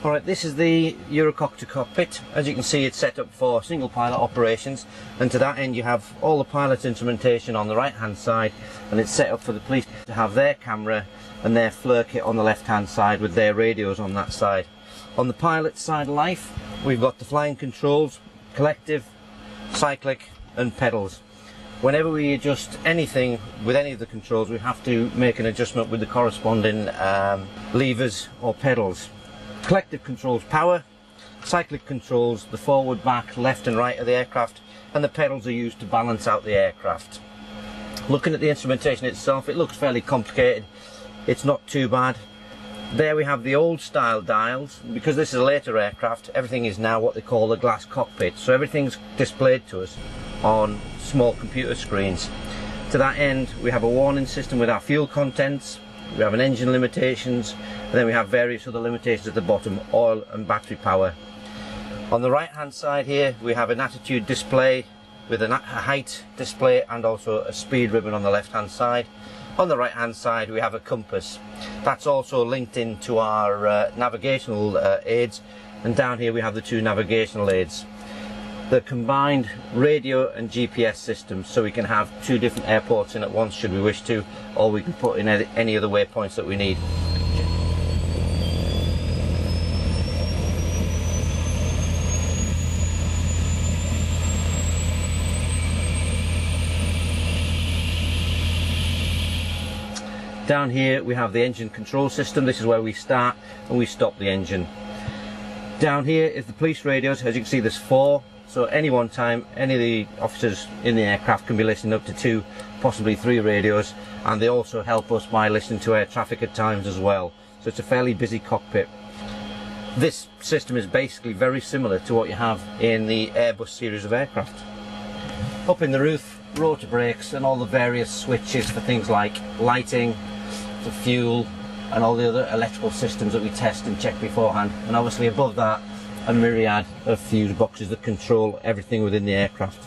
Alright, this is the Eurocopter cockpit. As you can see, it's set up for single pilot operations, and to that end you have all the pilot's instrumentation on the right hand side, and it's set up for the police to have their camera and their FLIR kit on the left hand side with their radios on that side. On the pilot's side of life, we've got the flying controls, collective, cyclic and pedals. Whenever we adjust anything with any of the controls, we have to make an adjustment with the corresponding levers or pedals. Collective controls power, cyclic controls the forward, back, left and right of the aircraft, and the pedals are used to balance out the aircraft. Looking at the instrumentation itself, it looks fairly complicated. It's not too bad. There we have the old style dials. Because this is a later aircraft, everything is now what they call the glass cockpit, so everything's displayed to us on small computer screens. To that end, we have a warning system with our fuel contents, we have an engine limitations, and then we have various other limitations at the bottom, oil and battery power. On the right hand side here we have an attitude display with a height display and also a speed ribbon on the left hand side. On the right hand side we have a compass. That's also linked into our navigational aids, and down here we have the two navigational aids. The combined radio and GPS systems, so we can have two different airports in at once should we wish to, or we can put in any other waypoints that we need. Down here we have the engine control system. This is where we start and we stop the engine. Down here is the police radios. As you can see, there's 4. So any one time, any of the officers in the aircraft can be listening up to 2, possibly 3 radios, and they also help us by listening to air traffic at times as well. So it's a fairly busy cockpit. This system is basically very similar to what you have in the Airbus series of aircraft. Up in the roof, rotor brakes and all the various switches for things like lighting, for fuel and all the other electrical systems that we test and check beforehand. And obviously above that, a myriad of fuse boxes that control everything within the aircraft.